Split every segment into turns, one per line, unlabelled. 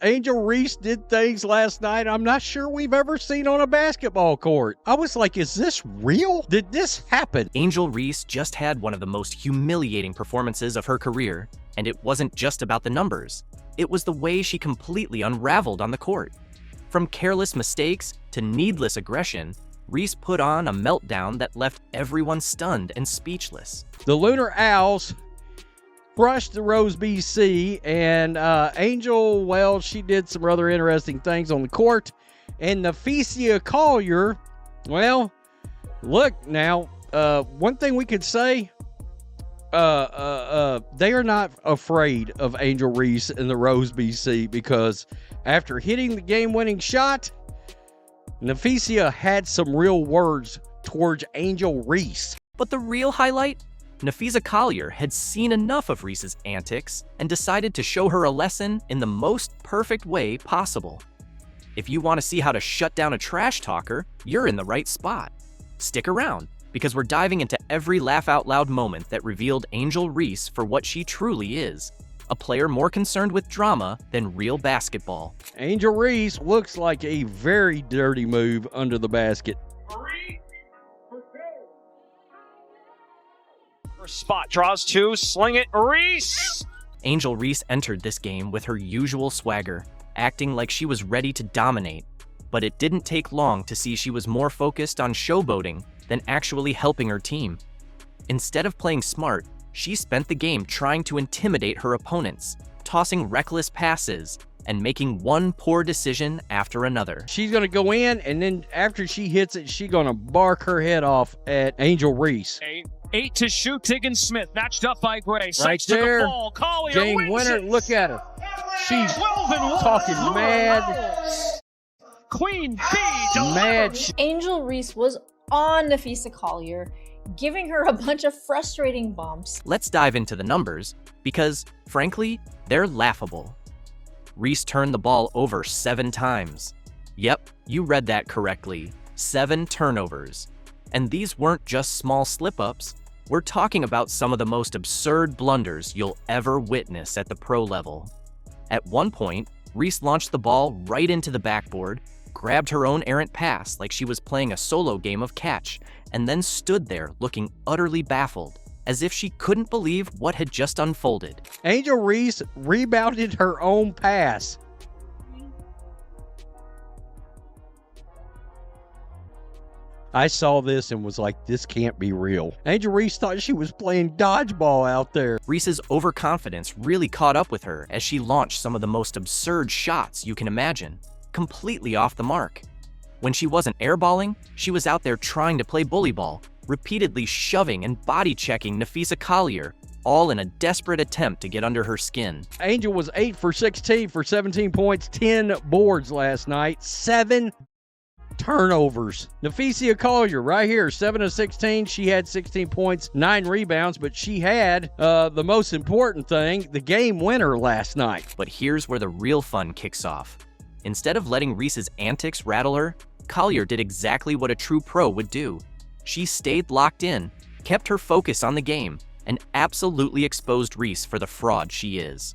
Angel Reese did things last night I'm not sure we've ever seen on a basketball court. I was like, is this real? Did this happen?
Angel Reese just had one of the most humiliating performances of her career, and it wasn't just about the numbers. It was the way she completely unraveled on the court. From careless mistakes to needless aggression, Reese put on a meltdown that left everyone stunned and speechless.
The Lunar Owls crushed the Rose BC, and Angel, well, she did some rather interesting things on the court. And Napheesa Collier, well, look now, one thing we could say, they are not afraid of Angel Reese and the Rose BC, because after hitting the game-winning shot, Napheesa had some real words towards Angel Reese.
But the real highlight? Napheesa Collier had seen enough of Reese's antics and decided to show her a lesson in the most perfect way possible. If you want to see how to shut down a trash talker, you're in the right spot. Stick around, because we're diving into every laugh-out-loud moment that revealed Angel Reese for what she truly is, a player more concerned with drama than real basketball.
Angel Reese looks like a very dirty move under the basket.
Spot, draws two, sling it, Reese!
Angel Reese entered this game with her usual swagger, acting like she was ready to dominate. But it didn't take long to see she was more focused on showboating than actually helping her team. Instead of playing smart, she spent the game trying to intimidate her opponents, tossing reckless passes, and making one poor decision after another.
She's going to go in, and then after she hits it, she's going to bark her head off at Angel Reese.
Eight to shoot, Tiggins Smith, matched up by Gray.
Right there,
to the ball. Collier
game winner.
it.
Look at her. She's talking mad.
Queen Bee
Mad.
Angel Reese was on Napheesa Collier, giving her a bunch of frustrating bumps.
Let's dive into the numbers, because, frankly, they're laughable. Reese turned the ball over 7 times. Yep, you read that correctly. 7 turnovers. And these weren't just small slip-ups. We're talking about some of the most absurd blunders you'll ever witness at the pro level. At one point, Reese launched the ball right into the backboard, grabbed her own errant pass like she was playing a solo game of catch, and then stood there looking utterly baffled, as if she couldn't believe what had just unfolded.
Angel Reese rebounded her own pass. I saw this and was like, this can't be real. Angel Reese thought she was playing dodgeball out there.
Reese's overconfidence really caught up with her as she launched some of the most absurd shots you can imagine, completely off the mark. When she wasn't airballing, she was out there trying to play bully ball, repeatedly shoving and body-checking Napheesa Collier, all in a desperate attempt to get under her skin.
Angel was 8 for 16 for 17 points, 10 boards last night, 7 turnovers. Napheesa Collier right here, 7 of 16. She had 16 points, 9 rebounds, but she had the most important thing, the game winner last night.
But here's where the real fun kicks off. Instead of letting Reese's antics rattle her, Collier did exactly what a true pro would do. She stayed locked in, kept her focus on the game, and absolutely exposed Reese for the fraud she is.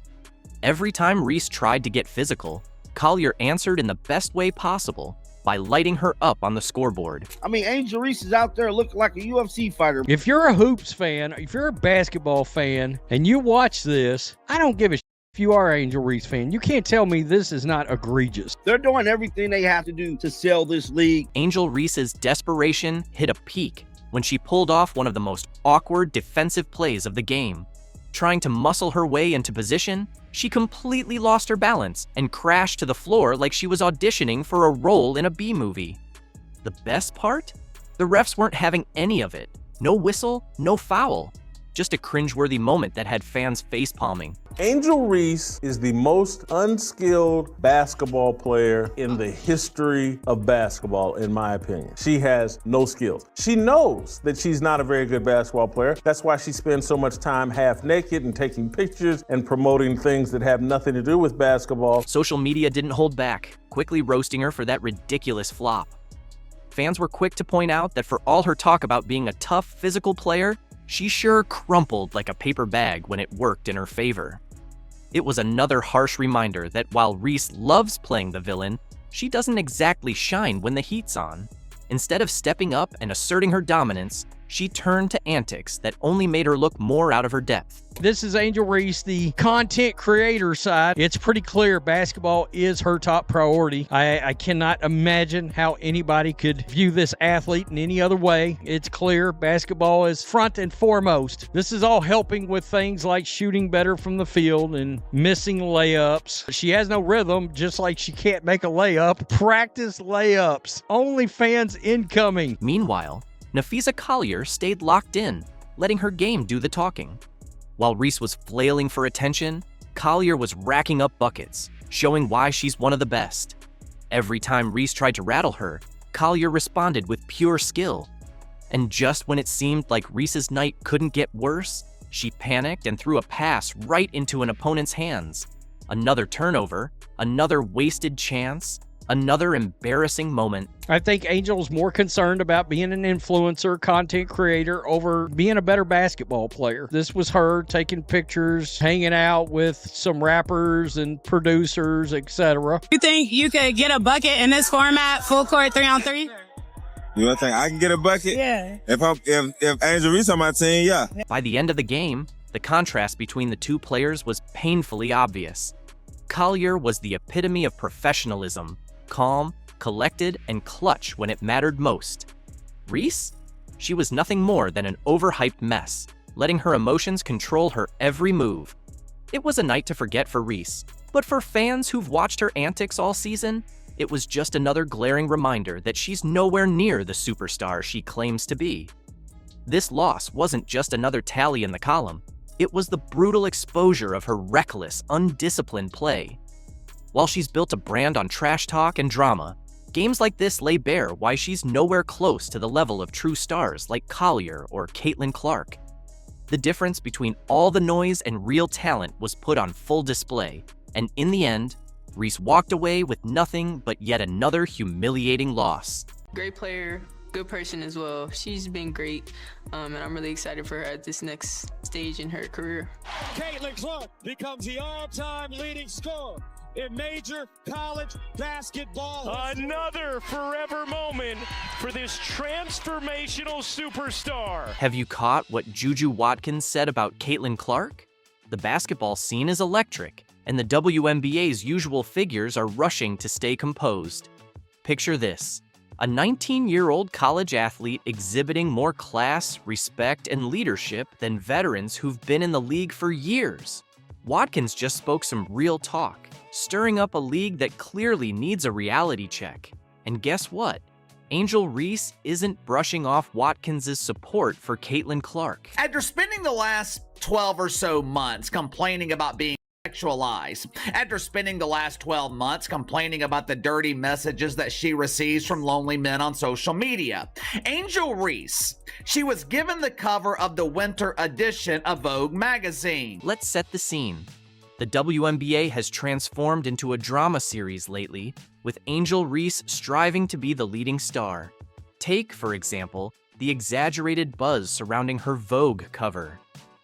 Every time Reese tried to get physical, Collier answered in the best way possible by lighting her up on the scoreboard.
I mean, Angel Reese is out there looking like a UFC fighter.
If you're a hoops fan, if you're a basketball fan, and you watch this, I don't give a if you are an Angel Reese fan. You can't tell me this is not egregious.
They're doing everything they have to do to sell this league.
Angel Reese's desperation hit a peak when she pulled off one of the most awkward defensive plays of the game. Trying to muscle her way into position, she completely lost her balance and crashed to the floor like she was auditioning for a role in a B-movie. The best part? The refs weren't having any of it. No whistle, no foul. Just a cringeworthy moment that had fans facepalming.
Angel Reese is the most unskilled basketball player in the history of basketball, in my opinion. She has no skills. She knows that she's not a very good basketball player. That's why she spends so much time half naked and taking pictures and promoting things that have nothing to do with basketball.
Social media didn't hold back, quickly roasting her for that ridiculous flop. Fans were quick to point out that for all her talk about being a tough, physical player, she sure crumpled like a paper bag when it worked in her favor. It was another harsh reminder that while Reese loves playing the villain, she doesn't exactly shine when the heat's on. Instead of stepping up and asserting her dominance, she turned to antics that only made her look more out of her depth.
This is Angel Reese, the content creator side. It's pretty clear basketball is her top priority. I cannot imagine how anybody could view this athlete in any other way. It's clear basketball is front and foremost. This is all helping with things like shooting better from the field and missing layups. She has no rhythm, just like she can't make a layup. Practice layups. OnlyFans incoming.
Meanwhile, Napheesa Collier stayed locked in, letting her game do the talking. While Reese was flailing for attention, Collier was racking up buckets, showing why she's one of the best. Every time Reese tried to rattle her, Collier responded with pure skill. And just when it seemed like Reese's night couldn't get worse, she panicked and threw a pass right into an opponent's hands. Another turnover, another wasted chance, another embarrassing moment.
I think Angel's more concerned about being an influencer, content creator, over being a better basketball player. This was her taking pictures, hanging out with some rappers and producers, etc.
You think you could get a bucket in this format, full court 3-on-3?
You don't think I can get a bucket?
Yeah.
If Angel Reese on my team, yeah.
By the end of the game, the contrast between the two players was painfully obvious. Collier was the epitome of professionalism, calm, collected, and clutch when it mattered most. Reese? She was nothing more than an overhyped mess, letting her emotions control her every move. It was a night to forget for Reese, but for fans who've watched her antics all season, it was just another glaring reminder that she's nowhere near the superstar she claims to be. This loss wasn't just another tally in the column, it was the brutal exposure of her reckless, undisciplined play. While she's built a brand on trash talk and drama, games like this lay bare why she's nowhere close to the level of true stars like Collier or Caitlin Clark. The difference between all the noise and real talent was put on full display, and in the end, Reese walked away with nothing but yet another humiliating loss.
Great player, good person as well. She's been great, and I'm really excited for her at this next stage in her career.
Caitlin Clark becomes the all-time leading scorer in major college basketball.
Another forever moment for this transformational superstar.
Have you caught what Juju Watkins said about Caitlin Clark? The basketball scene is electric, and the WNBA's usual figures are rushing to stay composed. Picture this: a 19-year-old college athlete exhibiting more class, respect, and leadership than veterans who've been in the league for years. Watkins just spoke some real talk, stirring up a league that clearly needs a reality check. And guess what? Angel Reese isn't brushing off Watkins' support for Caitlin Clark.
After spending the last 12 or so months complaining about being sexualized, after spending the last 12 months complaining about the dirty messages that she receives from lonely men on social media, Angel Reese, she was given the cover of the winter edition of Vogue magazine.
Let's set the scene. The WNBA has transformed into a drama series lately, with Angel Reese striving to be the leading star. Take, for example, the exaggerated buzz surrounding her Vogue cover.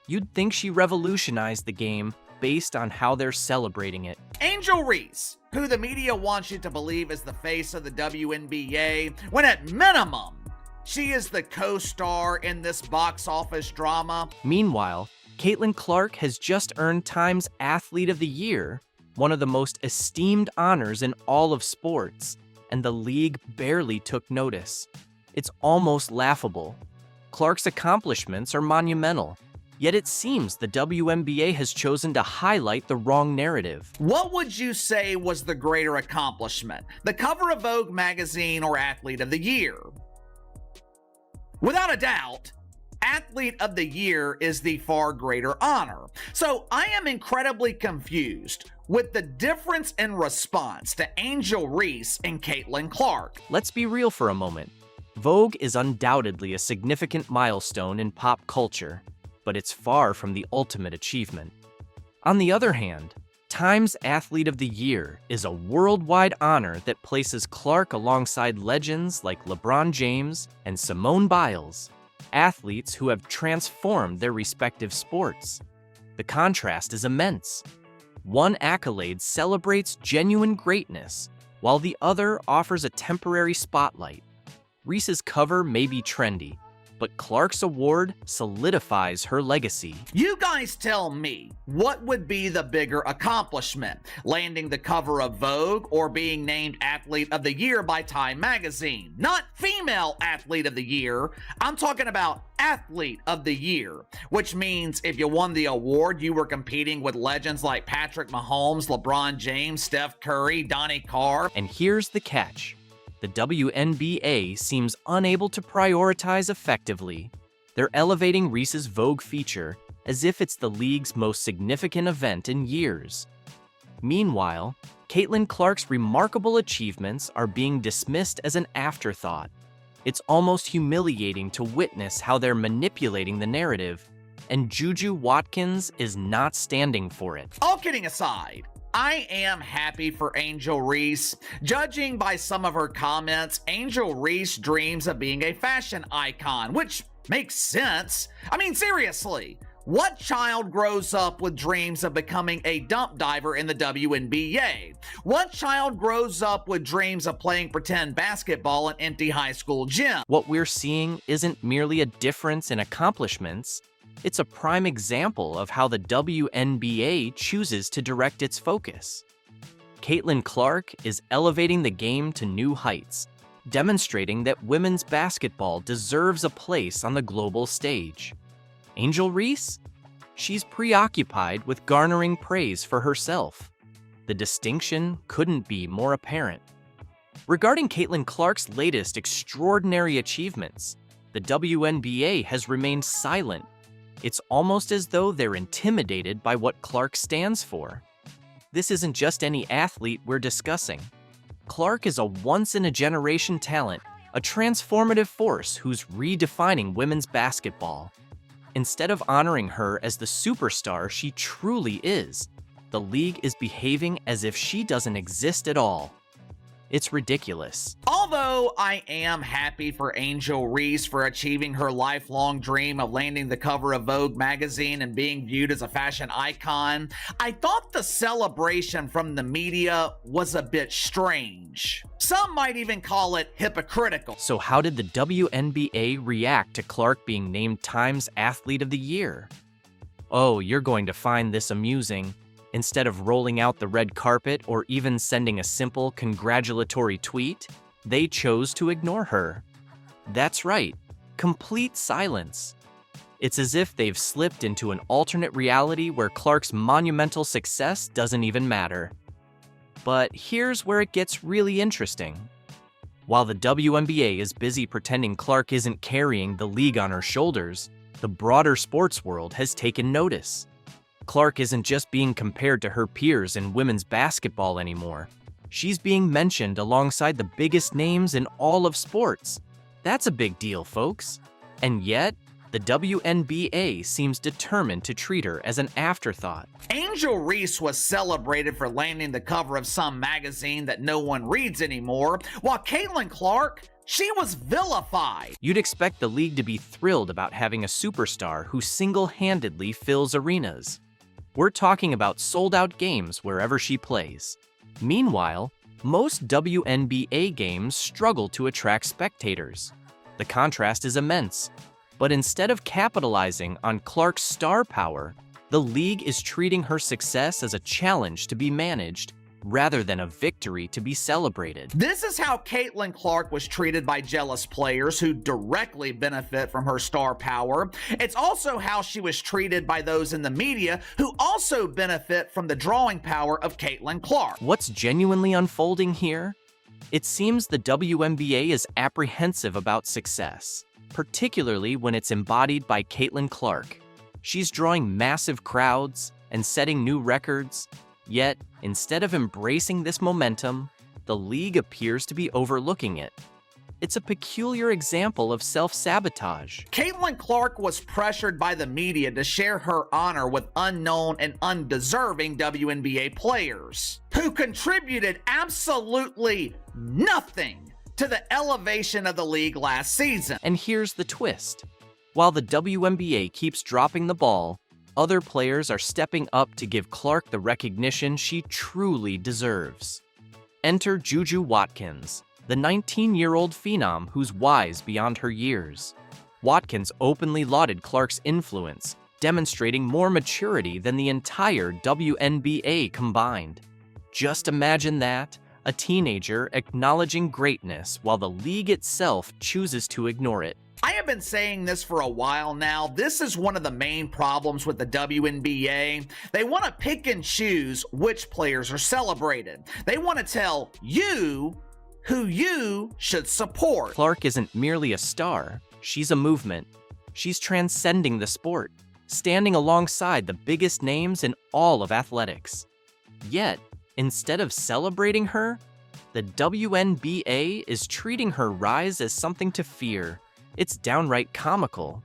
You'd think she revolutionized the game based on how they're celebrating it.
Angel Reese, who the media wants you to believe is the face of the WNBA, when at minimum, she is the co-star in this box office drama.
Meanwhile, Caitlin Clark has just earned Time's Athlete of the Year, one of the most esteemed honors in all of sports, and the league barely took notice. It's almost laughable. Clark's accomplishments are monumental, yet it seems the WNBA has chosen to highlight the wrong narrative.
What would you say was the greater accomplishment? The cover of Vogue magazine or Athlete of the Year? Without a doubt, Athlete of the Year is the far greater honor. So I am incredibly confused with the difference in response to Angel Reese and Caitlin Clark.
Let's be real for a moment. Vogue is undoubtedly a significant milestone in pop culture, but it's far from the ultimate achievement. On the other hand, Time's Athlete of the Year is a worldwide honor that places Clark alongside legends like LeBron James and Simone Biles, athletes who have transformed their respective sports. The contrast is immense. One accolade celebrates genuine greatness, while the other offers a temporary spotlight. Reese's cover may be trendy, but Clark's award solidifies her legacy.
You guys tell me, what would be the bigger accomplishment? Landing the cover of Vogue or being named Athlete of the Year by Time Magazine? Not Female Athlete of the Year. I'm talking about Athlete of the Year, which means if you won the award, you were competing with legends like Patrick Mahomes, LeBron James, Steph Curry, Donnie Carr.
And here's the catch. The WNBA seems unable to prioritize effectively. They're elevating Reese's Vogue feature as if it's the league's most significant event in years. Meanwhile, Caitlin Clark's remarkable achievements are being dismissed as an afterthought. It's almost humiliating to witness how they're manipulating the narrative, and Juju Watkins is not standing for it.
All kidding aside, I am happy for Angel Reese. Judging by some of her comments, Angel Reese dreams of being a fashion icon, which makes sense. I mean, seriously, what child grows up with dreams of becoming a dump diver in the WNBA? What child grows up with dreams of playing pretend basketball in empty high school gym?
What we're seeing isn't merely a difference in accomplishments. It's a prime example of how the WNBA chooses to direct its focus. Caitlin Clark is elevating the game to new heights, demonstrating that women's basketball deserves a place on the global stage. Angel Reese? She's preoccupied with garnering praise for herself. The distinction couldn't be more apparent. Regarding Caitlin Clark's latest extraordinary achievements, the WNBA has remained silent. It's almost as though they're intimidated by what Clark stands for. This isn't just any athlete we're discussing. Clark is a once-in-a-generation talent, a transformative force who's redefining women's basketball. Instead of honoring her as the superstar she truly is, the league is behaving as if she doesn't exist at all. It's ridiculous.
Although I am happy for Angel Reese for achieving her lifelong dream of landing the cover of Vogue magazine and being viewed as a fashion icon, I thought the celebration from the media was a bit strange. Some might even call it hypocritical.
So how did the WNBA react to Clark being named Time's Athlete of the Year? Oh, you're going to find this amusing. Instead of rolling out the red carpet or even sending a simple congratulatory tweet, they chose to ignore her. That's right, complete silence. It's as if they've slipped into an alternate reality where Clark's monumental success doesn't even matter. But here's where it gets really interesting. While the WNBA is busy pretending Clark isn't carrying the league on her shoulders, the broader sports world has taken notice. Clark isn't just being compared to her peers in women's basketball anymore. She's being mentioned alongside the biggest names in all of sports. That's a big deal, folks. And yet, the WNBA seems determined to treat her as an afterthought.
Angel Reese was celebrated for landing the cover of some magazine that no one reads anymore, while Caitlin Clark, she was vilified.
You'd expect the league to be thrilled about having a superstar who single-handedly fills arenas. We're talking about sold-out games wherever she plays. Meanwhile, most WNBA games struggle to attract spectators. The contrast is immense. But instead of capitalizing on Clark's star power, the league is treating her success as a challenge to be managed rather than a victory to be celebrated.
This is how Caitlin Clark was treated by jealous players who directly benefit from her star power. It's also how she was treated by those in the media who also benefit from the drawing power of Caitlin Clark.
What's genuinely unfolding here? It seems the WNBA is apprehensive about success, particularly when it's embodied by Caitlin Clark. She's drawing massive crowds and setting new records. Yet, instead of embracing this momentum, the league appears to be overlooking it. It's a peculiar example of self-sabotage.
Caitlin Clark was pressured by the media to share her honor with unknown and undeserving WNBA players who contributed absolutely nothing to the elevation of the league last season.
And here's the twist. While the WNBA keeps dropping the ball, other players are stepping up to give Clark the recognition she truly deserves. Enter Juju Watkins, the 19-year-old phenom who's wise beyond her years. Watkins openly lauded Clark's influence, demonstrating more maturity than the entire WNBA combined. Just imagine that, a teenager acknowledging greatness while the league itself chooses to ignore it.
I have been saying this for a while now. This is one of the main problems with the WNBA. They want to pick and choose which players are celebrated. They want to tell you who you should support.
Clark isn't merely a star, she's a movement. She's transcending the sport, standing alongside the biggest names in all of athletics. Yet, instead of celebrating her, the WNBA is treating her rise as something to fear. It's downright comical.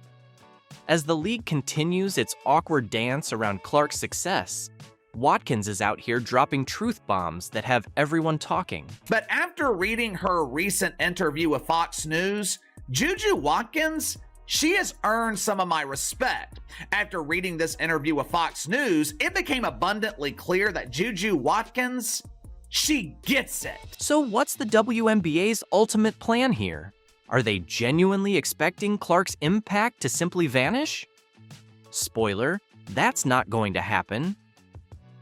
As the league continues its awkward dance around Clark's success, Watkins is out here dropping truth bombs that have everyone talking.
But after reading her recent interview with Fox News, Juju Watkins, she has earned some of my respect. After reading this interview with Fox News, it became abundantly clear that Juju Watkins, she gets it.
So what's the WNBA's ultimate plan here? Are they genuinely expecting Clark's impact to simply vanish? Spoiler, that's not going to happen.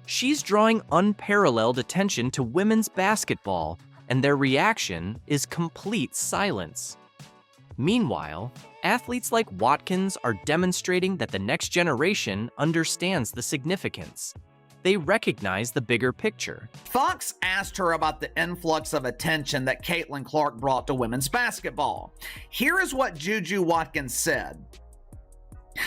She's drawing unparalleled attention to women's basketball, and their reaction is complete silence. Meanwhile, athletes like Watkins are demonstrating that the next generation understands the significance. They recognize the bigger picture.
Fox asked her about the influx of attention that Caitlin Clark brought to women's basketball. Here is what Juju Watkins said.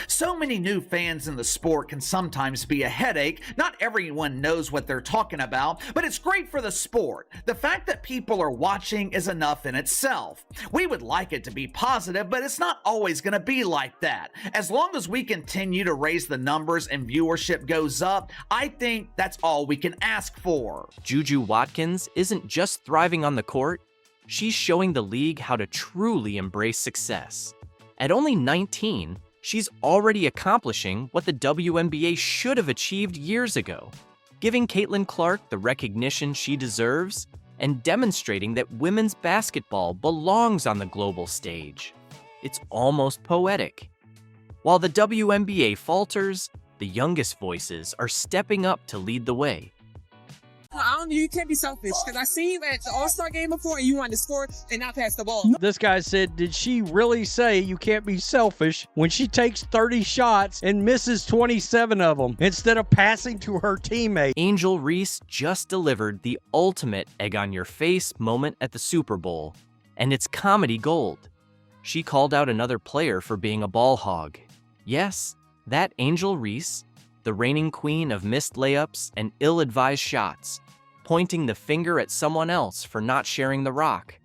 So many new fans in the sport can sometimes be a headache. Not everyone knows what they're talking about, but it's great for the sport. The fact that people are watching is enough in itself. We would like it to be positive, but it's not always going to be like that. As long as we continue to raise the numbers and viewership goes up, I think that's all we can ask for.
Juju Watkins isn't just thriving on the court, she's showing the league how to truly embrace success. At only 19, she's already accomplishing what the WNBA should have achieved years ago, giving Caitlin Clark the recognition she deserves and demonstrating that women's basketball belongs on the global stage. It's almost poetic. While the WNBA falters, the youngest voices are stepping up to lead the way.
You can't be selfish, because I seen you at the All-Star game before and you wanted to score and not pass the ball.
This guy said, did she really say you can't be selfish when she takes 30 shots and misses 27 of them instead of passing to her teammate?
Angel Reese just delivered the ultimate egg-on-your-face moment at the Super Bowl, and it's comedy gold. She called out another player for being a ball hog. Yes, that Angel Reese, the reigning queen of missed layups and ill-advised shots, pointing the finger at someone else for not sharing the rock.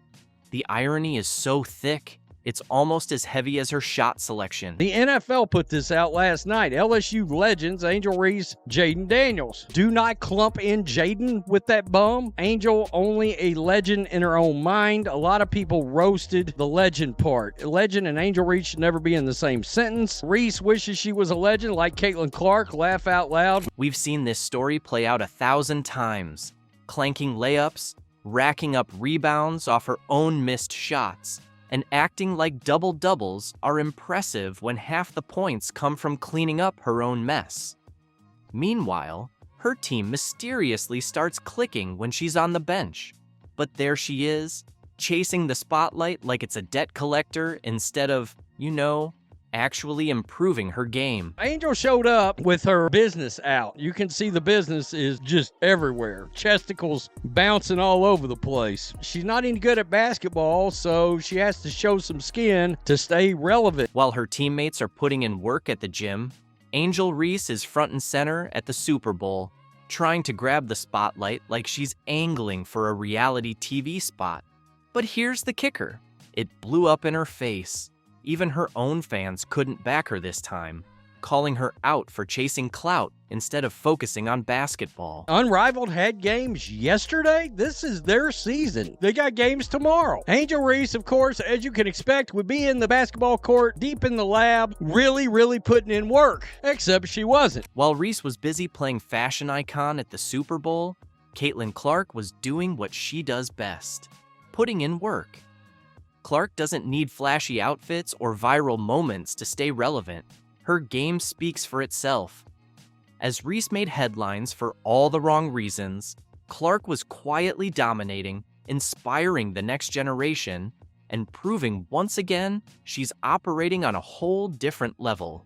The irony is so thick, it's almost as heavy as her shot selection.
The NFL put this out last night. LSU legends Angel Reese, Jaden Daniels. Do not clump in Jaden with that bum. Angel only a legend in her own mind. A lot of people roasted the legend part. Legend and Angel Reese should never be in the same sentence. Reese wishes she was a legend like Caitlin Clark. Laugh out loud.
We've seen this story play out 1,000 times, clanking layups, racking up rebounds off her own missed shots, and acting like double-doubles are impressive when half the points come from cleaning up her own mess. Meanwhile, her team mysteriously starts clicking when she's on the bench. But there she is, chasing the spotlight like it's a debt collector instead of, actually improving her game.
Angel showed up with her business out. You can see the business is just everywhere. Chesticles bouncing all over the place. She's not any good at basketball, so she has to show some skin to stay relevant.
While her teammates are putting in work at the gym, Angel Reese is front and center at the Super Bowl, trying to grab the spotlight like she's angling for a reality TV spot. But here's the kicker. It blew up in her face. Even her own fans couldn't back her this time. calling her out for chasing clout instead of focusing on basketball.
Unrivaled had games yesterday. This is their season. They got games tomorrow. Angel Reese, of course, as you can expect, would be in the basketball court, deep in the lab, really putting in work. Except she wasn't.
While Reese was busy playing fashion icon at the Super Bowl, Caitlin Clark was doing what she does best, putting in work. Clark doesn't need flashy outfits or viral moments to stay relevant. Her game speaks for itself. As Reese made headlines for all the wrong reasons, Clark was quietly dominating, inspiring the next generation, and proving once again she's operating on a whole different level.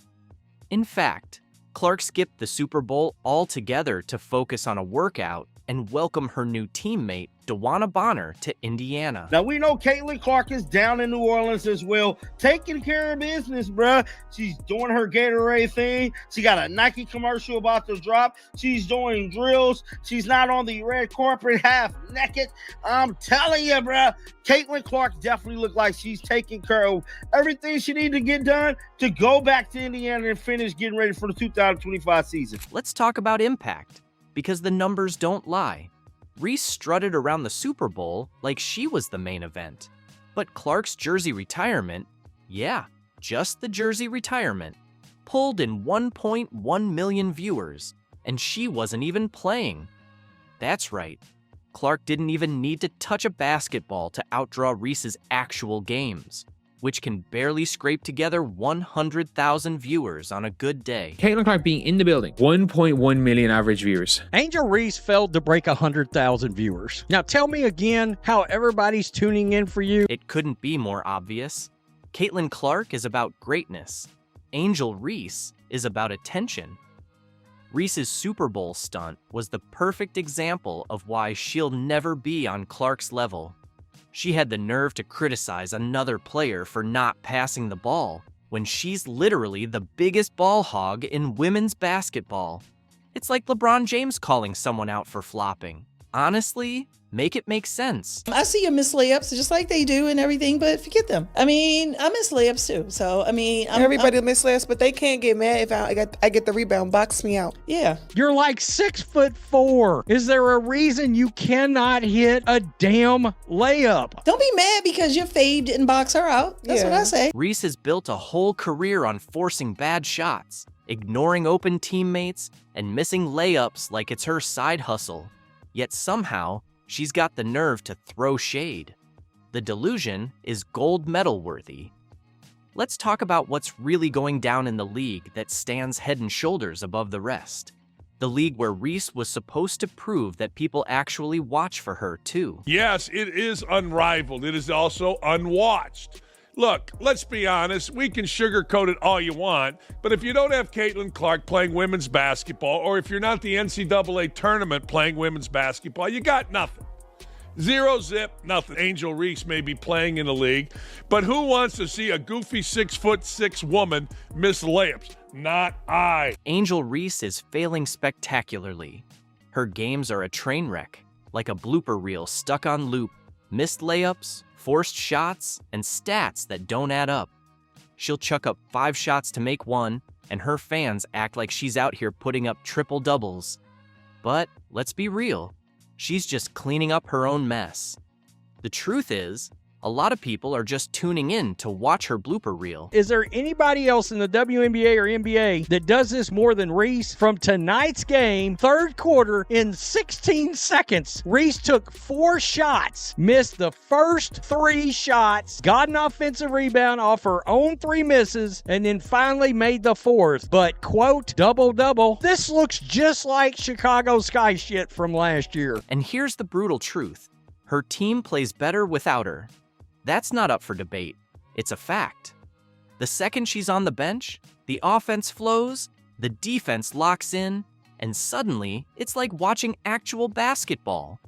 In fact, Clark skipped the Super Bowl altogether to focus on a workout and welcome her new teammate, DeWanna Bonner, to Indiana.
Now, we know Caitlin Clark is down in New Orleans as well, taking care of business, bruh. She's doing her Gatorade thing. She got a Nike commercial about to drop. She's doing drills. She's not on the red carpet half naked. I'm telling you, bruh, Caitlin Clark definitely looked like she's taking care of everything she needed to get done to go back to Indiana and finish getting ready for the 2025 season.
Let's talk about impact, because the numbers don't lie. Reese strutted around the Super Bowl like she was the main event. But Clark's jersey retirement, yeah, just the jersey retirement, pulled in 1.1 million viewers, and she wasn't even playing. That's right, Clark didn't even need to touch a basketball to outdraw Reese's actual games, which can barely scrape together 100,000 viewers on a good day.
Caitlin Clark being in the building, 1.1 million average viewers.
Angel Reese failed to break 100,000 viewers. Now tell me again how everybody's tuning in for you.
It couldn't be more obvious. Caitlin Clark is about greatness. Angel Reese is about attention. Reese's Super Bowl stunt was the perfect example of why she'll never be on Clark's level. She had the nerve to criticize another player for not passing the ball when she's literally the biggest ball hog in women's basketball. It's like LeBron James calling someone out for flopping. Honestly, make it make sense.
I see you miss layups just like they do and everything, but forget them. I mean, I miss layups too. So, I mean,
everybody miss layups, but they can't get mad if I get the rebound, box me out.
Yeah.
You're like 6'4". Is there a reason you cannot hit a damn layup?
Don't be mad because your fade didn't box her out. That's what I say.
Reese has built a whole career on forcing bad shots, ignoring open teammates, and missing layups like it's her side hustle. Yet somehow, she's got the nerve to throw shade. The delusion is gold medal worthy. Let's talk about what's really going down in the league that stands head and shoulders above the rest. The league where Reese was supposed to prove that people actually watch for her, too.
Yes, it is unrivaled. It is also unwatched. Look, let's be honest, we can sugarcoat it all you want, but if you don't have Caitlin Clark playing women's basketball, or if you're not the NCAA tournament playing women's basketball, you got nothing. Zero zip, nothing. Angel Reese may be playing in the league, but who wants to see a goofy 6'6" woman miss layups? Not I.
Angel Reese is failing spectacularly. Her games are a train wreck, like a blooper reel stuck on loop. Missed layups, forced shots, and stats that don't add up. She'll chuck up 5 shots to make 1, and her fans act like she's out here putting up triple doubles. But let's be real, she's just cleaning up her own mess. The truth is, a lot of people are just tuning in to watch her blooper reel.
Is there anybody else in the WNBA or NBA that does this more than Reese? From tonight's game, third quarter, in 16 seconds, Reese took 4 shots, missed the first 3 shots, got an offensive rebound off her own 3 misses, and then finally made the 4th. But, quote, double-double, this looks just like Chicago Sky shit from last year.
And here's the brutal truth. Her team plays better without her. That's not up for debate. It's a fact. The second she's on the bench, the offense flows, the defense locks in, and suddenly it's like watching actual basketball.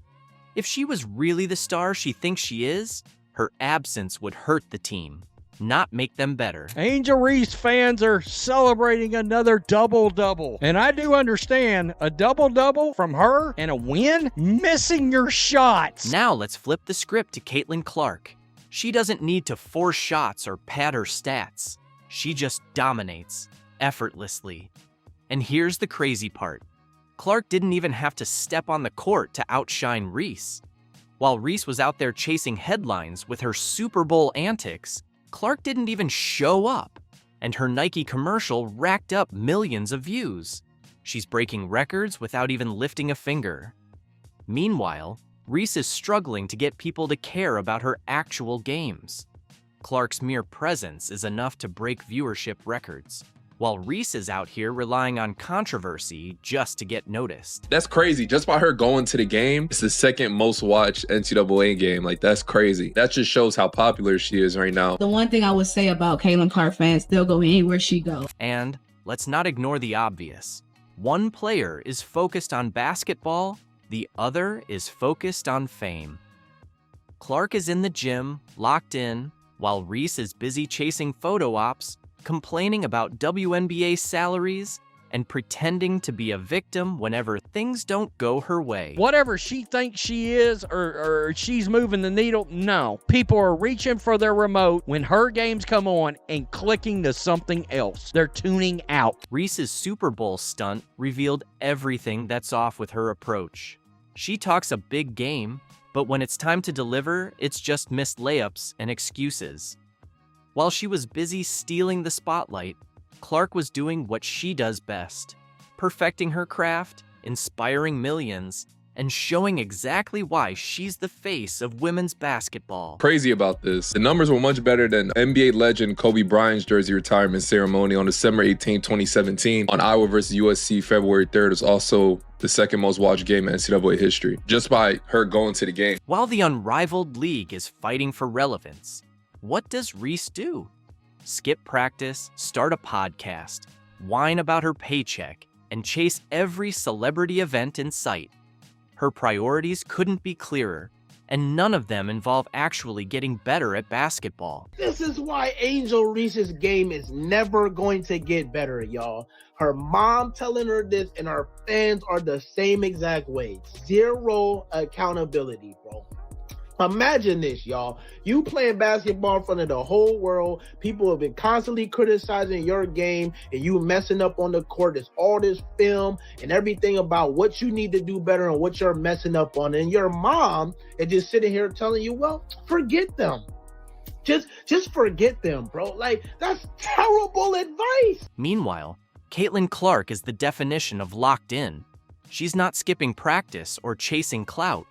If she was really the star she thinks she is, her absence would hurt the team, not make them better.
Angel Reese fans are celebrating another double-double. And I do understand a double-double from her and a win, missing your shots.
Now let's flip the script to Caitlin Clark. She doesn't need to force shots or pad her stats. She just dominates. effortlessly. And here's the crazy part. Clark didn't even have to step on the court to outshine Reese. While Reese was out there chasing headlines with her Super Bowl antics, Clark didn't even show up, and her Nike commercial racked up millions of views. She's breaking records without even lifting a finger. Meanwhile, Reese is struggling to get people to care about her actual games. Clark's mere presence is enough to break viewership records, while Reese is out here relying on controversy just to get noticed.
That's crazy. Just by her going to the game, it's the second most watched NCAA game. Like, that's crazy. That just shows how popular she is right now.
The one thing I would say about Caitlin Clark fans, they'll go anywhere she goes.
And let's not ignore the obvious. One player is focused on basketball, the other is focused on fame. Clark is in the gym, locked in, while Reese is busy chasing photo ops, complaining about WNBA salaries, and pretending to be a victim whenever things don't go her way.
Whatever she thinks she is or she's moving the needle, no. People are reaching for their remote when her games come on and clicking to something else. They're tuning out.
Reese's Super Bowl stunt revealed everything that's off with her approach. She talks a big game, but when it's time to deliver, it's just missed layups and excuses. While she was busy stealing the spotlight, Clark was doing what she does best, perfecting her craft, inspiring millions, and showing exactly why she's the face of women's basketball.
Crazy about this. The numbers were much better than NBA legend Kobe Bryant's jersey retirement ceremony on December 18, 2017 on Iowa versus USC February 3rd is also the second most watched game in NCAA history, just by her going to the game.
While the Unrivaled League is fighting for relevance, what does Reese do? Skip practice, start a podcast, whine about her paycheck, and chase every celebrity event in sight. Her priorities couldn't be clearer, and none of them involve actually getting better at basketball.
This is why Angel Reese's game is never going to get better, y'all. Her mom telling her this, and her fans are the same exact way. Zero accountability, bro. Imagine this, y'all. You playing basketball in front of the whole world. People have been constantly criticizing your game, and you messing up on the court. There's all this film and everything about what you need to do better and what you're messing up on. And your mom is just sitting here telling you, well, forget them. Just forget them, bro. Like, that's terrible advice.
Meanwhile, Caitlin Clark is the definition of locked in. She's not skipping practice or chasing clout.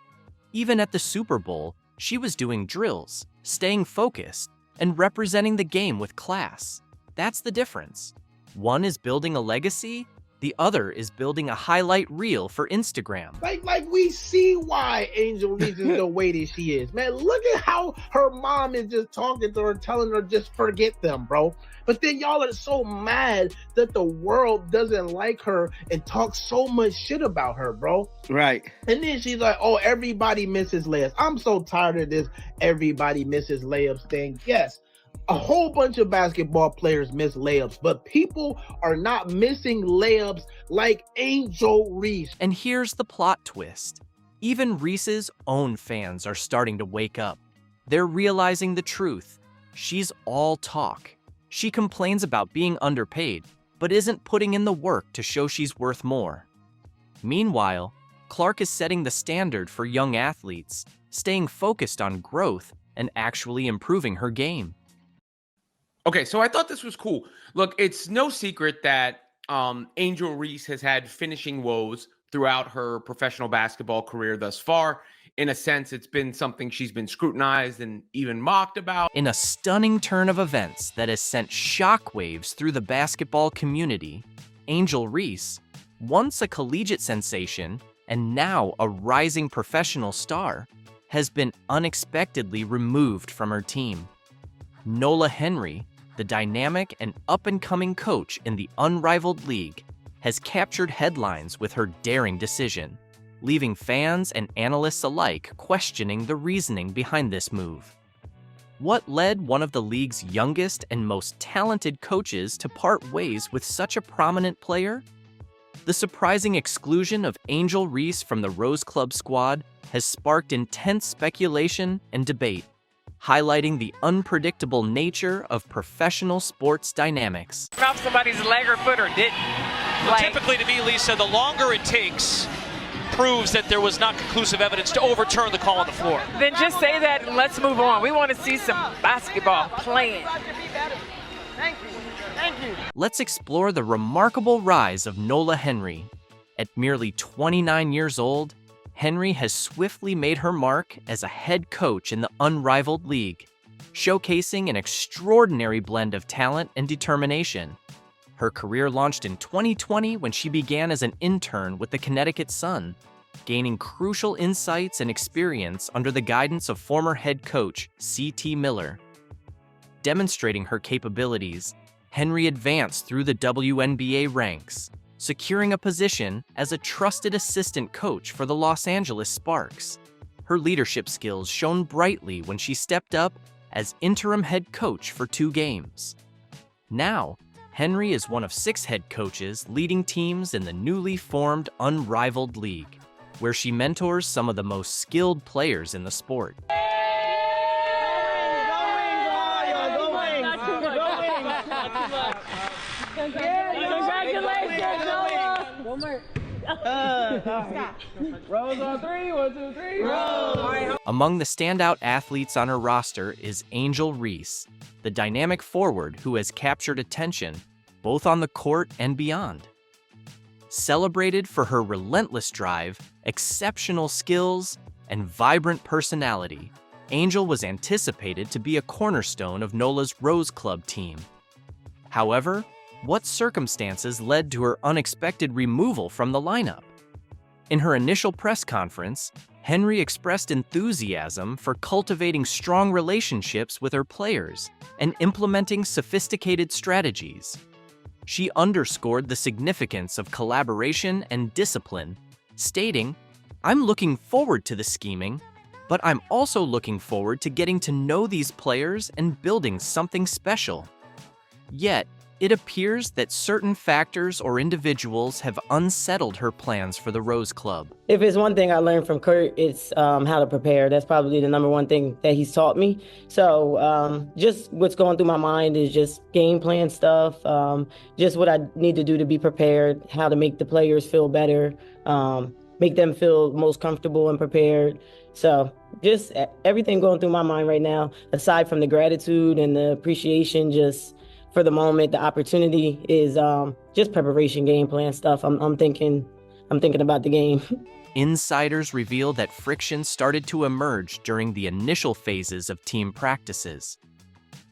Even at the Super Bowl, she was doing drills, staying focused, and representing the game with class. That's the difference. One is building a legacy, the other is building a highlight reel for Instagram.
Like we see why Angel Reese is the way that she is. Man, look at how her mom is just talking to her, telling her just forget them, bro. But then y'all are so mad that the world doesn't like her and talk so much shit about her, bro.
Right.
And then she's like, oh, everybody misses layups. I'm so tired of this everybody misses layups thing. Yes, a whole bunch of basketball players miss layups, but people are not missing layups like Angel Reese.
And here's the plot twist. Even Reese's own fans are starting to wake up. They're realizing the truth. She's all talk. She complains about being underpaid, but isn't putting in the work to show she's worth more. Meanwhile, Clark is setting the standard for young athletes, staying focused on growth and actually improving her game.
Okay, so I thought this was cool. Look, it's no secret that Angel Reese has had finishing woes throughout her professional basketball career thus far. In a sense, it's been something she's been scrutinized and even mocked about.
In a stunning turn of events that has sent shockwaves through the basketball community, Angel Reese, once a collegiate sensation and now a rising professional star, has been unexpectedly removed from her team. Nola Henry, the dynamic and up-and-coming coach in the Unrivaled League, has captured headlines with her daring decision, leaving fans and analysts alike questioning the reasoning behind this move. What led one of the league's youngest and most talented coaches to part ways with such a prominent player? The surprising exclusion of Angel Reese from the Rose Club squad has sparked intense speculation and debate. highlighting the unpredictable nature of professional sports dynamics.
Off somebody's leg or foot or didn't.
Well, typically, to me, Lisa, the longer it takes proves that there was not conclusive evidence to overturn the call on the floor.
Then just say that and let's move on. We want to see some basketball playing.
Thank you. Thank you.
Let's explore the remarkable rise of Nola Henry. At merely 29 years old, Henry has swiftly made her mark as a head coach in the Unrivaled League, showcasing an extraordinary blend of talent and determination. Her career launched in 2020 when she began as an intern with the Connecticut Sun, gaining crucial insights and experience under the guidance of former head coach C.T. Miller. Demonstrating her capabilities, Henry advanced through the WNBA ranks, securing a position as a trusted assistant coach for the Los Angeles Sparks. Her leadership skills shone brightly when she stepped up as interim head coach for 2 games. Now, Henry is one of 6 head coaches leading teams in the newly formed Unrivaled League, where she mentors some of the most skilled players in the sport.
Congratulations, Nola! One more. Rose on 3, 1, 2, 3, Rose!
Among the standout athletes on her roster is Angel Reese, the dynamic forward who has captured attention both on the court and beyond. Celebrated for her relentless drive, exceptional skills, and vibrant personality, Angel was anticipated to be a cornerstone of Nola's Rose Club team. However, what circumstances led to her unexpected removal from the lineup? In her initial press conference, Henry expressed enthusiasm for cultivating strong relationships with her players and implementing sophisticated strategies. She underscored the significance of collaboration and discipline, stating, "I'm looking forward to the scheming, but I'm also looking forward to getting to know these players and building something special." Yet, it appears that certain factors or individuals have unsettled her plans for the Rose Club.
If it's one thing I learned from Kurt, it's how to prepare. That's probably the number one thing that he's taught me. So just what's going through my mind is just game plan stuff, just what I need to do to be prepared, how to make the players feel better, make them feel most comfortable and prepared. So just everything going through my mind right now, aside from the gratitude and the appreciation, just for the moment, the opportunity is just preparation, game plan stuff. I'm thinking about the game.
Insiders reveal that friction started to emerge during the initial phases of team practices.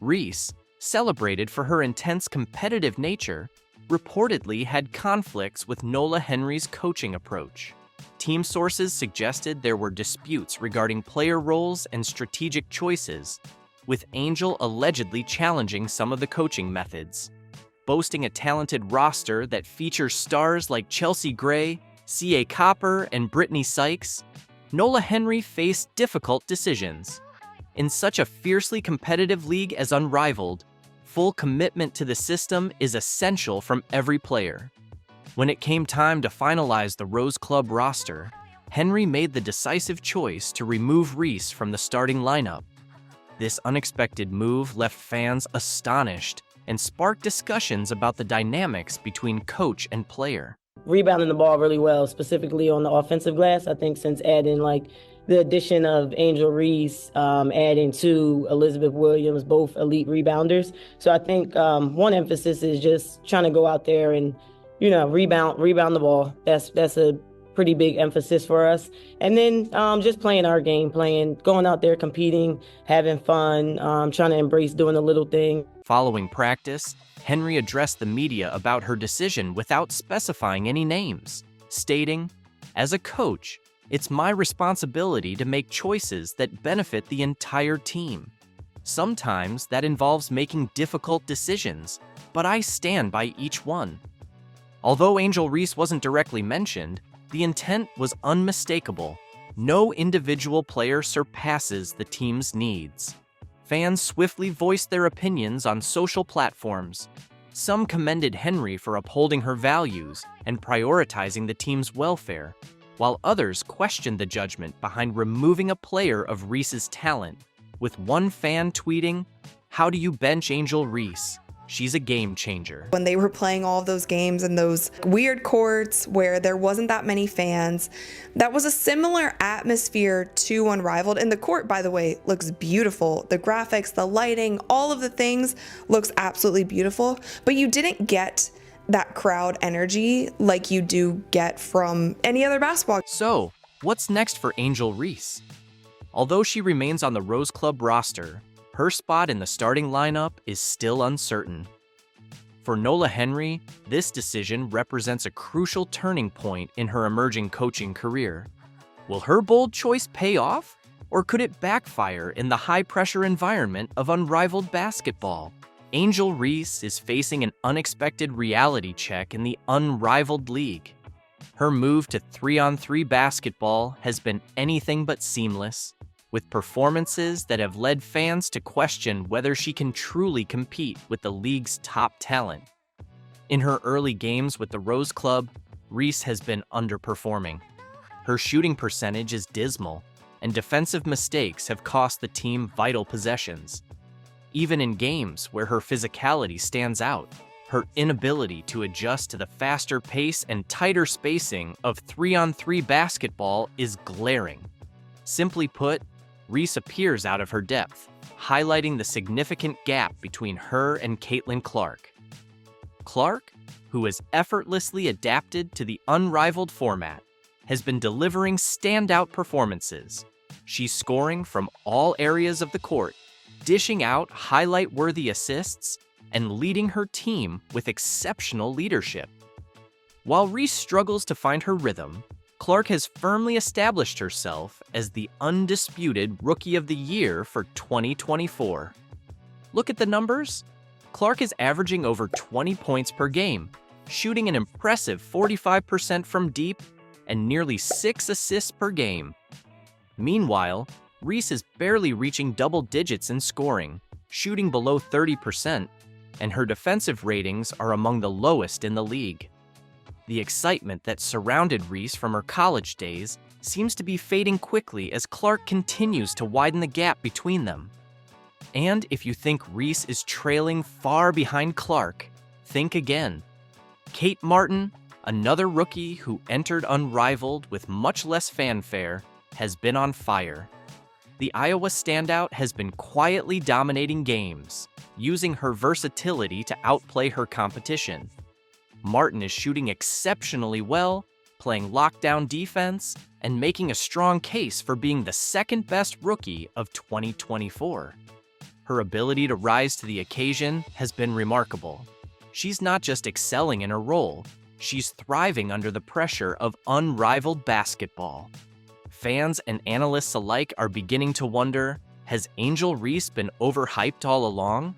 Reese, celebrated for her intense competitive nature, reportedly had conflicts with Nola Henry's coaching approach. Team sources suggested there were disputes regarding player roles and strategic choices, with Angel allegedly challenging some of the coaching methods. Boasting a talented roster that features stars like Chelsea Gray, C.A. Copper, and Brittany Sykes, Nola Henry faced difficult decisions. In such a fiercely competitive league as Unrivaled, full commitment to the system is essential from every player. When it came time to finalize the Rose Club roster, Henry made the decisive choice to remove Reese from the starting lineup. This unexpected move left fans astonished and sparked discussions about the dynamics between coach and player.
Rebounding the ball really well, specifically on the offensive glass. I think since adding the addition of Angel Reese, adding to Elizabeth Williams, both elite rebounders. So I think one emphasis is just trying to go out there and, rebound the ball. That's a pretty big emphasis for us. And then just playing our game, going out there, competing, having fun, trying to embrace doing the little thing.
Following practice, Henry addressed the media about her decision without specifying any names, stating, "As a coach, it's my responsibility to make choices that benefit the entire team. Sometimes that involves making difficult decisions, but I stand by each one." Although Angel Reese wasn't directly mentioned, the intent was unmistakable. No individual player surpasses the team's needs. Fans swiftly voiced their opinions on social platforms. Some commended Henry for upholding her values and prioritizing the team's welfare, while others questioned the judgment behind removing a player of Reese's talent, with one fan tweeting, "How do you bench Angel Reese? She's a game changer."
When they were playing all of those games in those weird courts where there wasn't that many fans, that was a similar atmosphere to Unrivaled. And the court, by the way, looks beautiful. The graphics, the lighting, all of the things looks absolutely beautiful. But you didn't get that crowd energy like you do get from any other basketball.
So, what's next for Angel Reese? Although she remains on the Rose Club roster, her spot in the starting lineup is still uncertain. For Nola Henry, this decision represents a crucial turning point in her emerging coaching career. Will her bold choice pay off, or could it backfire in the high-pressure environment of Unrivaled basketball? Angel Reese is facing an unexpected reality check in the Unrivaled League. Her move to 3-on-3 basketball has been anything but seamless, with performances that have led fans to question whether she can truly compete with the league's top talent. In her early games with the Rose Club, Reese has been underperforming. Her shooting percentage is dismal, and defensive mistakes have cost the team vital possessions. Even in games where her physicality stands out, her inability to adjust to the faster pace and tighter spacing of 3-on-3 basketball is glaring. Simply put, Reese appears out of her depth, highlighting the significant gap between her and Caitlin Clark. Clark, who has effortlessly adapted to the Unrivaled format, has been delivering standout performances. She's scoring from all areas of the court, dishing out highlight-worthy assists, and leading her team with exceptional leadership. While Reese struggles to find her rhythm, Clark has firmly established herself as the undisputed Rookie of the Year for 2024. Look at the numbers. Clark is averaging over 20 points per game, shooting an impressive 45% from deep, and nearly 6 assists per game. Meanwhile, Reese is barely reaching double digits in scoring, shooting below 30%, and her defensive ratings are among the lowest in the league. The excitement that surrounded Reese from her college days seems to be fading quickly as Clark continues to widen the gap between them. And if you think Reese is trailing far behind Clark, think again. Kate Martin, another rookie who entered Unrivaled with much less fanfare, has been on fire. The Iowa standout has been quietly dominating games, using her versatility to outplay her competition. Martin is shooting exceptionally well, playing lockdown defense, and making a strong case for being the second-best rookie of 2024. Her ability to rise to the occasion has been remarkable. She's not just excelling in her role, she's thriving under the pressure of Unrivaled basketball. Fans and analysts alike are beginning to wonder, has Angel Reese been overhyped all along?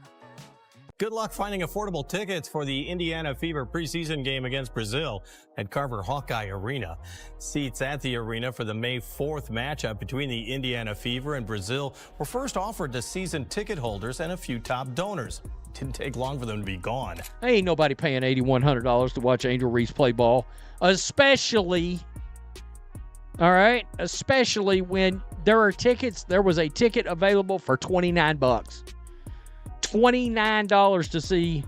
Good luck finding affordable tickets for the Indiana Fever preseason game against Brazil at Carver Hawkeye Arena. Seats at the arena for the May 4th matchup between the Indiana Fever and Brazil were first offered to season ticket holders and a few top donors. It didn't take long for them to be gone.
Ain't nobody paying $8,100 to watch Angel Reese play ball, especially when there are tickets. There was a ticket available for $29. $29 to see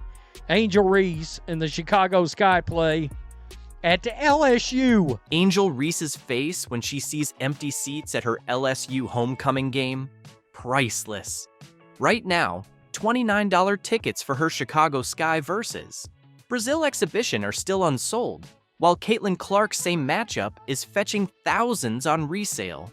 Angel Reese and the Chicago Sky play at the LSU.
Angel Reese's face when she sees empty seats at her LSU homecoming game? Priceless. Right now, $29 tickets for her Chicago Sky versus Brazil exhibition are still unsold, while Caitlin Clark's same matchup is fetching thousands on resale.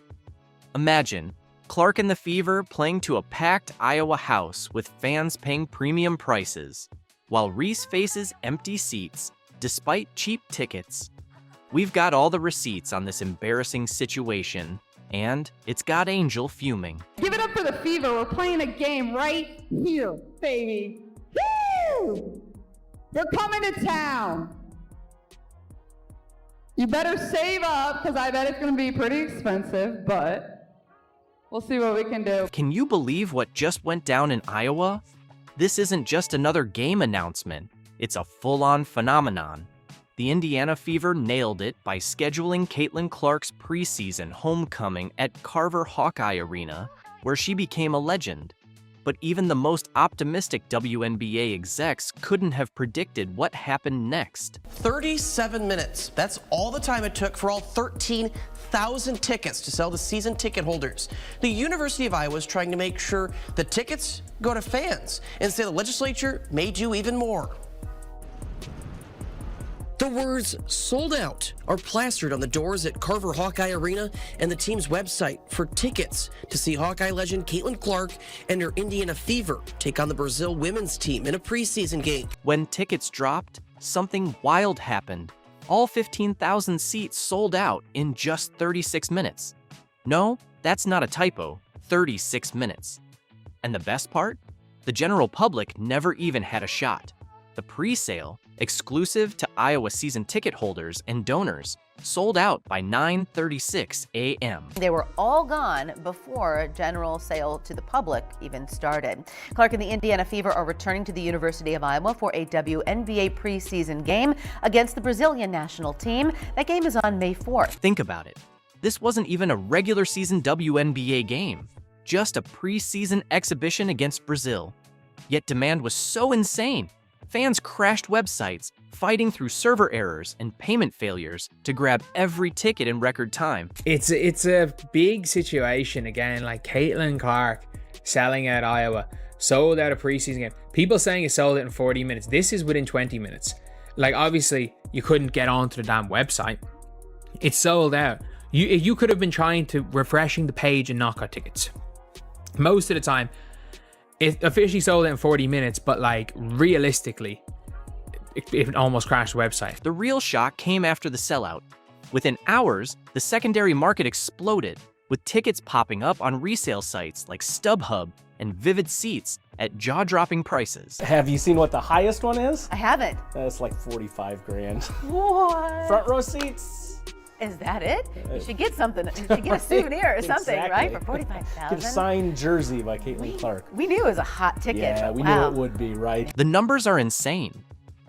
Imagine Clark and the Fever playing to a packed Iowa house with fans paying premium prices, while Reese faces empty seats despite cheap tickets. We've got all the receipts on this embarrassing situation, and it's got Angel fuming.
Give it up for the Fever. We're playing a game right here, baby. Woo! They're coming to town. You better save up, because I bet it's going to be pretty expensive, but we'll see what we can do.
Can you believe what just went down in Iowa? This isn't just another game announcement. It's a full-on phenomenon. The Indiana Fever nailed it by scheduling Caitlin Clark's preseason homecoming at Carver Hawkeye Arena, where she became a legend. But even the most optimistic WNBA execs couldn't have predicted what happened next.
37 minutes. That's all the time it took for all 13,000 tickets to sell to season ticket holders. The University of Iowa is trying to make sure the tickets go to fans. Instead, the legislature may do even more. The words "sold out" are plastered on the doors at Carver Hawkeye Arena and the team's website for tickets to see Hawkeye legend Caitlin Clark and her Indiana Fever take on the Brazil women's team in a preseason game.
When tickets dropped, something wild happened. All 15,000 seats sold out in just 36 minutes. No, that's not a typo, 36 minutes. And the best part? The general public never even had a shot. The pre-sale, exclusive to Iowa season ticket holders and donors, sold out by 9:36 a.m.
They were all gone before general sale to the public even started. Clark and the Indiana Fever are returning to the University of Iowa for a WNBA preseason game against the Brazilian national team. That game is on May 4th.
Think about it. This wasn't even a regular season WNBA game, just a preseason exhibition against Brazil. Yet demand was so insane. Fans crashed websites, fighting through server errors and payment failures to grab every ticket in record time.
It's a big situation again, like Caitlin Clark selling out Iowa, sold out a preseason game. People saying it sold out in 40 minutes. This is within 20 minutes. Like, obviously, you couldn't get onto the damn website. It's sold out. You could have been trying to refreshing the page and not got tickets. Most of the time, it officially sold out in 40 minutes, but like realistically, it almost crashed the website.
The real shock came after the sellout. Within hours, the secondary market exploded, with tickets popping up on resale sites like StubHub and Vivid Seats at jaw-dropping prices.
Have you seen what the highest one is?
I haven't.
That's like 45 grand.
What?
Front row seats.
Is that it? You should get something. You should get a souvenir or something, right? For $45,000.
Get a signed jersey by Caitlin Clark.
We knew it was a hot ticket.
Yeah, we
wow.
knew it would be, right?
The numbers are insane.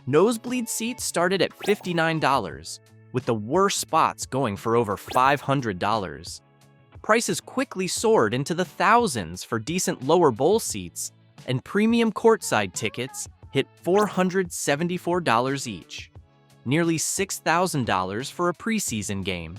Nosebleed seats started at $59, with the worst spots going for over $500. Prices quickly soared into the thousands for decent lower bowl seats, and premium courtside tickets hit $474 each. Nearly $6,000 for a preseason game.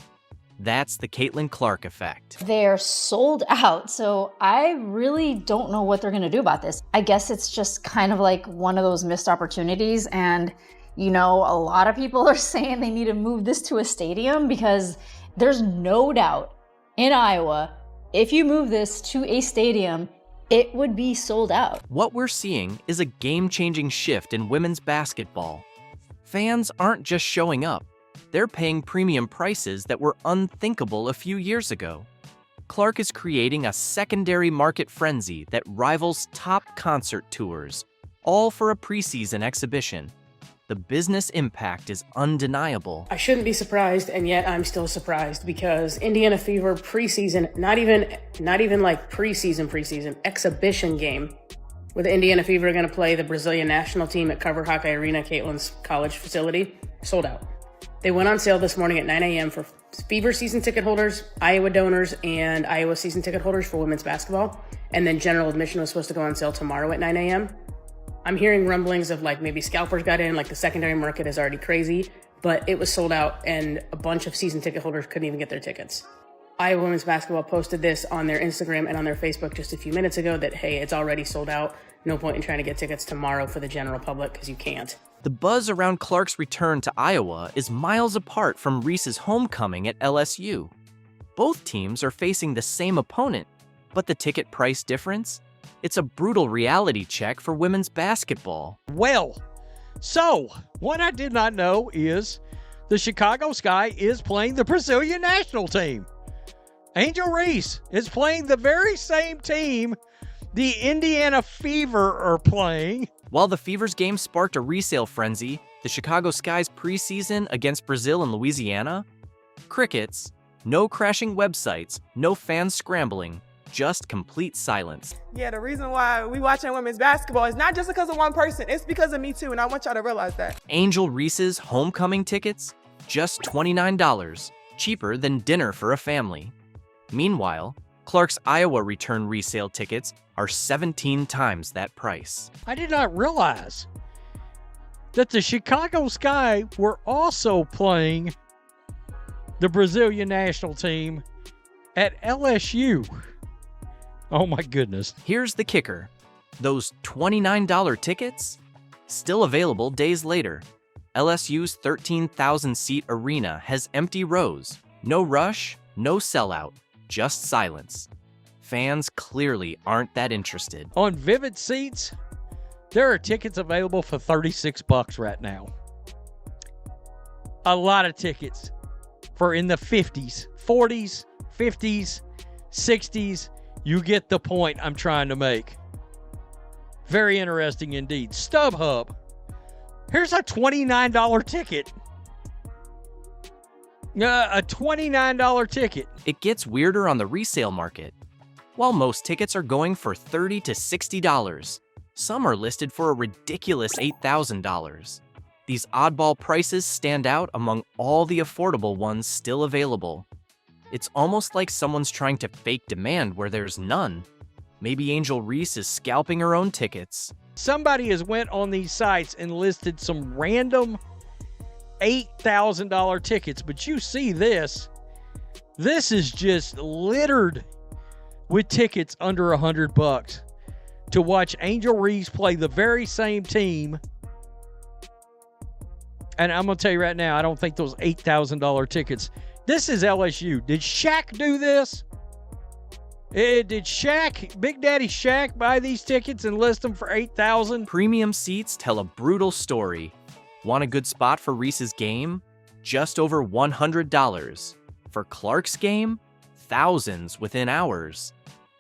That's the Caitlin Clark effect.
They're sold out, so I really don't know what they're gonna do about this. I guess it's just kind of like one of those missed opportunities, and you know, a lot of people are saying they need to move this to a stadium because there's no doubt in Iowa, if you move this to a stadium, it would be sold out.
What we're seeing is a game-changing shift in women's basketball. Fans aren't just showing up, they're paying premium prices that were unthinkable a few years ago. Clark is creating a secondary market frenzy that rivals top concert tours, all for a preseason exhibition. The business impact is undeniable.
I shouldn't be surprised, and yet I'm still surprised because Indiana Fever preseason, not even like preseason, exhibition game. With the Indiana Fever are going to play the Brazilian national team at Carver Hawkeye Arena, Caitlin's college facility, sold out. They went on sale this morning at 9 a.m. for Fever season ticket holders, Iowa donors, and Iowa season ticket holders for women's basketball. And then general admission was supposed to go on sale tomorrow at 9 a.m. I'm hearing rumblings of like maybe scalpers got in, like the secondary market is already crazy, but it was sold out and a bunch of season ticket holders couldn't even get their tickets. Iowa women's basketball posted this on their Instagram and on their Facebook just a few minutes ago that, hey, it's already sold out. No point in trying to get tickets tomorrow for the general public because you can't.
The buzz around Clark's return to Iowa is miles apart from Reese's homecoming at LSU. Both teams are facing the same opponent, but the ticket price difference? It's a brutal reality check for women's basketball.
Well, so what I did not know is the Chicago Sky is playing the Brazilian national team. Angel Reese is playing the very same team the Indiana Fever are playing.
While the Fever's game sparked a resale frenzy, the Chicago Sky's preseason against Brazil and Louisiana? Crickets, no crashing websites, no fans scrambling, just complete silence.
Yeah, the reason why we watching women's basketball is not just because of one person, it's because of me too, and I want y'all to realize that.
Angel Reese's homecoming tickets? Just $29, cheaper than dinner for a family. Meanwhile, Clark's Iowa return resale tickets are 17 times that price.
I did not realize that the Chicago Sky were also playing the Brazilian national team at LSU. Oh my goodness.
Here's the kicker. Those $29 tickets? Still available days later. LSU's 13,000-seat arena has empty rows. No rush, no sellout, just silence. Fans clearly aren't that interested.
On Vivid Seats, there are tickets available for $36 right now. A lot of tickets for in the 50s, 40s, 50s, 60s. You get the point I'm trying to make. Very interesting indeed. StubHub. Here's a $29 ticket. A $29 ticket.
It gets weirder on the resale market. While most tickets are going for $30 to $60, some are listed for a ridiculous $8,000. These oddball prices stand out among all the affordable ones still available. It's almost like someone's trying to fake demand where there's none. Maybe Angel Reese is scalping her own tickets.
Somebody has went on these sites and listed some random $8,000 tickets, but you see this. This is just littered with tickets under $100 to watch Angel Reese play the very same team. And I'm going to tell you right now, I don't think those $8,000 tickets. This is LSU. Did Shaq do this? Did Shaq, Big Daddy Shaq, buy these tickets and list them for $8,000?
Premium seats tell a brutal story. Want a good spot for Reese's game? Just over $100. For Clark's game? Thousands within hours.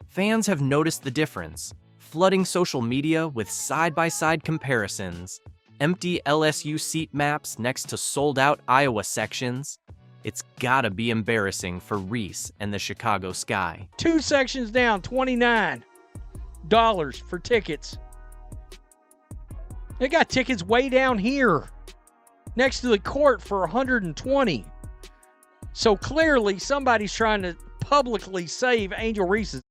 Fans have noticed the difference, flooding social media with side-by-side comparisons, empty LSU seat maps next to sold-out Iowa sections. It's gotta be embarrassing for Reese and the Chicago Sky.
2 sections down, $29 for tickets. They got tickets way down here next to the court for $120. So clearly somebody's trying to publicly save Angel Reese's.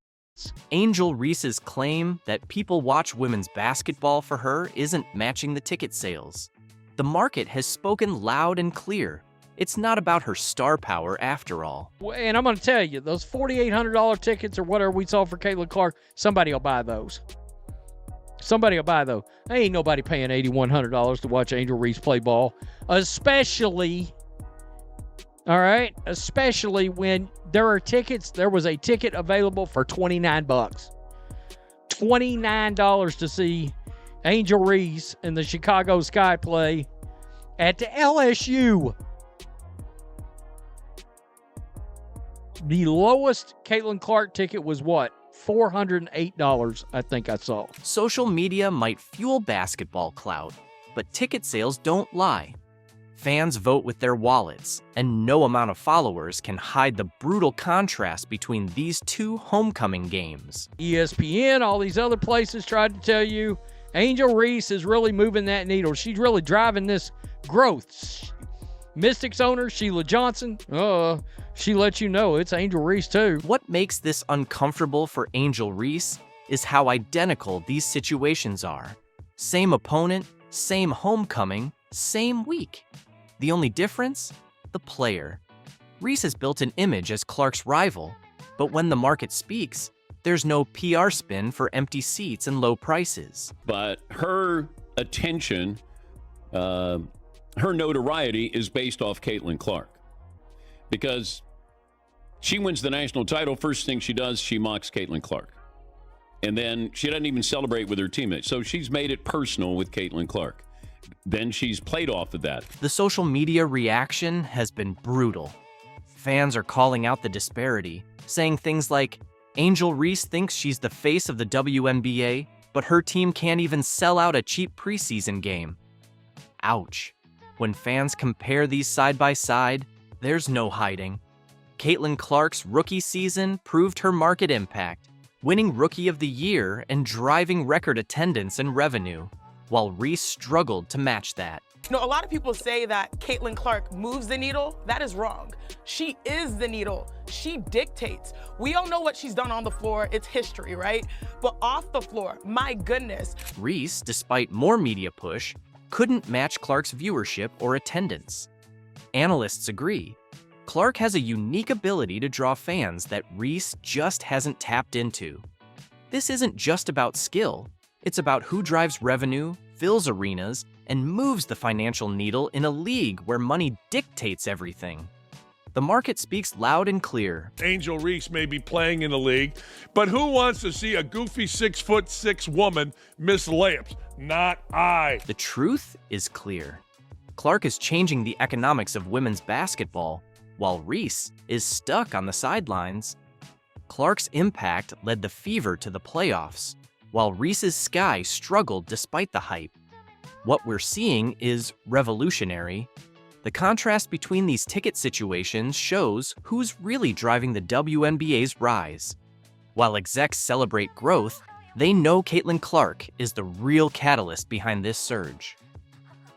Angel Reese's claim that people watch women's basketball for her isn't matching the ticket sales. The market has spoken loud and clear. It's not about her star power after all.
And I'm going to tell you, those $4,800 tickets or whatever we saw for Caitlin Clark, somebody will buy those. Somebody will buy those. Ain't nobody paying $8,100 to watch Angel Reese play ball. Especially, all right, especially when there are tickets. There was a ticket available for $29. $29 to see Angel Reese and the Chicago Sky play at the LSU. The lowest Caitlin Clark ticket was what? $408, I think I saw.
Social media might fuel basketball clout, but ticket sales don't lie. Fans vote with their wallets, and no amount of followers can hide the brutal contrast between these two homecoming games.
ESPN, all these other places tried to tell you Angel Reese is really moving that needle. She's really driving this growth. Mystics owner Sheila Johnson, she lets you know it's Angel Reese too.
What makes this uncomfortable for Angel Reese is how identical these situations are. Same opponent, same homecoming, same week. The only difference? The player. Reese has built an image as Clark's rival, but when the market speaks, there's no PR spin for empty seats and low prices.
But her attention, her notoriety is based off Caitlin Clark. Because she wins the national title, first thing she does, she mocks Caitlin Clark. And then she doesn't even celebrate with her teammates. So she's made it personal with Caitlin Clark. Then she's played off of that.
The social media reaction has been brutal. Fans are calling out the disparity, saying things like, Angel Reese thinks she's the face of the WNBA, but her team can't even sell out a cheap preseason game. Ouch. When fans compare these side by side, there's no hiding. Caitlin Clark's rookie season proved her market impact, winning Rookie of the Year and driving record attendance and revenue, while Reese struggled to match that.
You know, a lot of people say that Caitlin Clark moves the needle. That is wrong. She is the needle. She dictates. We all know what she's done on the floor. It's history, right? But off the floor, my goodness.
Reese, despite more media push, couldn't match Clark's viewership or attendance. Analysts agree. Clark has a unique ability to draw fans that Reese just hasn't tapped into. This isn't just about skill. It's about who drives revenue, fills arenas, and moves the financial needle in a league where money dictates everything. The market speaks loud and clear.
Angel Reese may be playing in the league, but who wants to see a goofy 6'6" woman miss layups? Not I.
The truth is clear. Clark is changing the economics of women's basketball, while Reese is stuck on the sidelines. Clark's impact led the Fever to the playoffs, while Reese's Sky struggled despite the hype. What we're seeing is revolutionary. The contrast between these ticket situations shows who's really driving the WNBA's rise. While execs celebrate growth, they know Caitlin Clark is the real catalyst behind this surge.